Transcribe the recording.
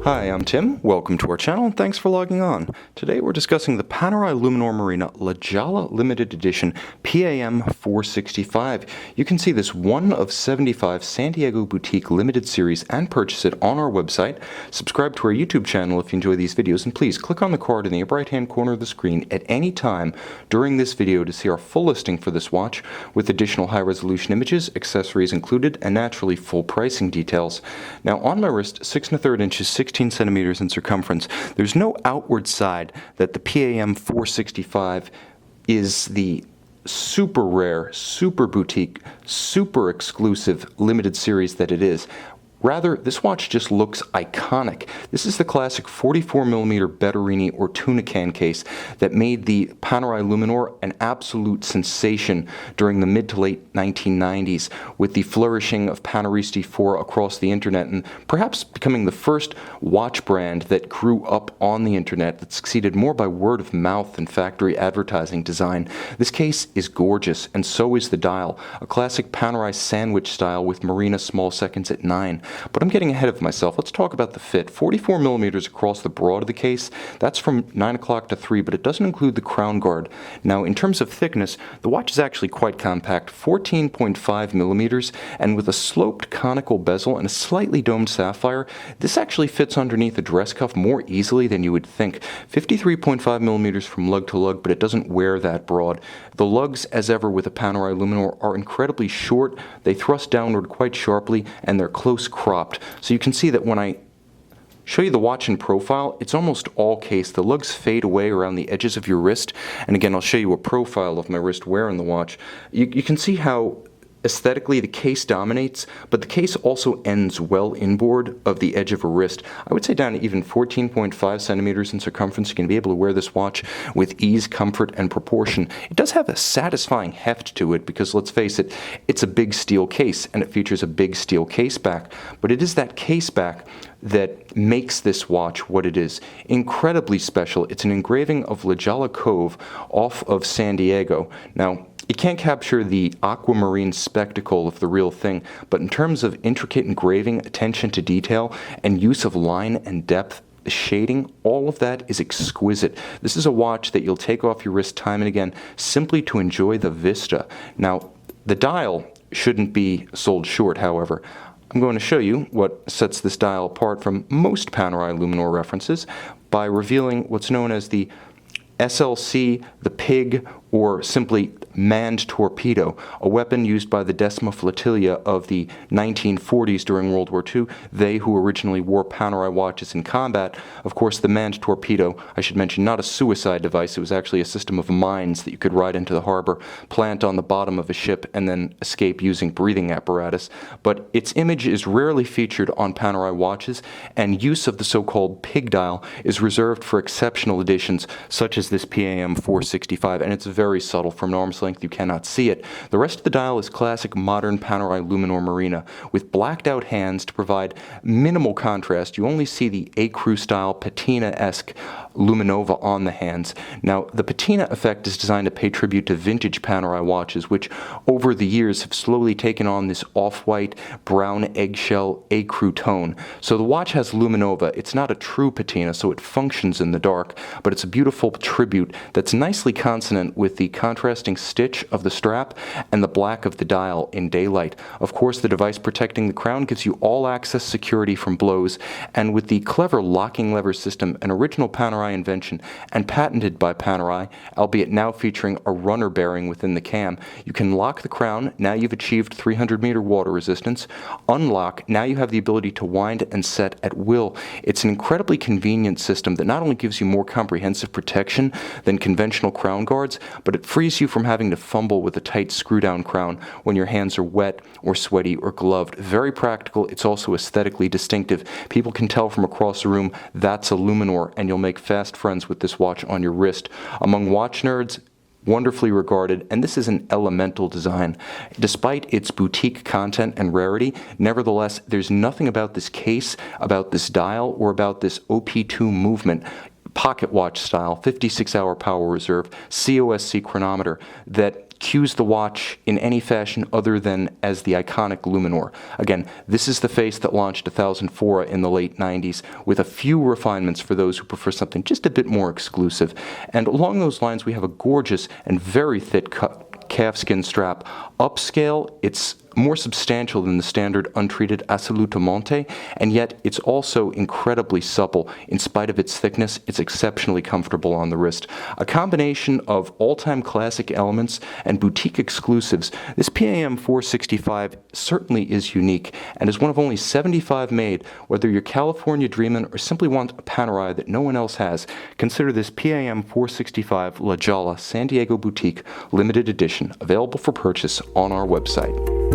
Hi, I'm Tim. Welcome to our channel and thanks for logging on. Today we're discussing the Panerai Luminor Marina La Jolla Limited Edition PAM 465. You can see this one of 75 San Diego Boutique Limited Series and purchase it on our website. Subscribe to our YouTube channel if you enjoy these videos, and please click on the card in the upper right hand corner of the screen at any time during this video to see our full listing for this watch with additional high resolution images, accessories included, and naturally full pricing details. Now on my wrist, 6 1/3 inches, 16 centimeters in circumference. There's no outward side that the PAM 465 is the super rare, super boutique, super exclusive limited series that it is. Rather, this watch just looks iconic. This is the classic 44mm Betterini or tuna can case that made the Panerai Luminor an absolute sensation during the mid to late 1990s, with the flourishing of Paneristi 4 across the internet, and perhaps becoming the first watch brand that grew up on the internet that succeeded more by word of mouth than factory advertising design. This case is gorgeous, and so is the dial, a classic Panerai sandwich style with Marina small seconds at 9. But I'm getting ahead of myself. Let's talk about the fit. 44mm across the broad of the case. That's from 9 o'clock to 3, but it doesn't include the crown guard. Now, in terms of thickness, the watch is actually quite compact, 14.5mm, and with a sloped conical bezel and a slightly domed sapphire, this actually fits underneath a dress cuff more easily than you would think. 53.5mm from lug to lug, but it doesn't wear that broad. The lugs, as ever with a Panerai Luminor, are incredibly short. They thrust downward quite sharply, and they're close cropped. So you can see that when I show you the watch in profile, it's almost all case. The lugs fade away around the edges of your wrist. And again, I'll show you a profile of my wrist wearing the watch. You can see how aesthetically the case dominates, but the case also ends well inboard of the edge of a wrist. I would say down to even 14.5 centimeters in circumference. You can be able to wear this watch with ease, comfort, and proportion. It does have a satisfying heft to it because, let's face it, it's a big steel case and it features a big steel caseback, but it is that caseback that makes this watch what it is. Incredibly special. It's an engraving of Jolla Cove off of San Diego. Now, it can't capture the aquamarine spectacle of the real thing, but in terms of intricate engraving, attention to detail, and use of line and depth, the shading, all of that is exquisite. This is a watch that you'll take off your wrist time and again simply to enjoy the vista. Now, the dial shouldn't be sold short, however. I'm going to show you what sets this dial apart from most Panerai Luminor references by revealing what's known as the SLC, the pig, or simply manned torpedo, a weapon used by the Decima Flotilla of the 1940s during World War II, they who originally wore Panerai watches in combat. Of course, the manned torpedo, I should mention, not a suicide device, it was actually a system of mines that you could ride into the harbor, plant on the bottom of a ship, and then escape using breathing apparatus. But its image is rarely featured on Panerai watches, and use of the so-called pig dial is reserved for exceptional editions, such as this PAM 465, and it's very subtle. From an arm's length, you cannot see it. The rest of the dial is classic modern Panerai Luminor Marina, with blacked out hands to provide minimal contrast. You only see the ecru style patina-esque luminova on the hands. Now, the patina effect is designed to pay tribute to vintage Panerai watches, which over the years have slowly taken on this off-white, brown eggshell ecru tone. So the watch has luminova. It's not a true patina, so it functions in the dark, but it's a beautiful tribute that's nicely consonant with the contrasting stitch of the strap and the black of the dial in daylight. Of course, the device protecting the crown gives you all access security from blows, and with the clever locking lever system, an original Panerai invention and patented by Panerai, albeit now featuring a runner bearing within the cam, you can lock the crown. Now you've achieved 300-meter water resistance. Unlock. Now you have the ability to wind and set at will. It's an incredibly convenient system that not only gives you more comprehensive protection than conventional crown guards, but it frees you from having to fumble with a tight screw-down crown when your hands are wet or sweaty or gloved. Very practical. It's also aesthetically distinctive. People can tell from across the room that's a Luminor, and you'll make fast friends with this watch on your wrist. Among watch nerds, wonderfully regarded, and this is an elemental design. Despite its boutique content and rarity, nevertheless, there's nothing about this case, about this dial, or about this OP2 movement, pocket watch style, 56-hour power reserve, COSC chronometer, that cues the watch in any fashion other than as the iconic Luminor. Again, this is the face that launched 1000 Fora in the late 90s, with a few refinements for those who prefer something just a bit more exclusive. And along those lines, we have a gorgeous and very thick calfskin strap. Upscale, it's more substantial than the standard untreated assoluto monte, and yet it's also incredibly supple. In spite of its thickness, it's exceptionally comfortable on the wrist. A combination of all-time classic elements and boutique exclusives, this PAM 465 certainly is unique and is one of only 75 made. Whether you're California dreaming or simply want a Panerai that no one else has, consider this PAM 465 La Jolla San Diego Boutique limited edition, available for purchase on our website.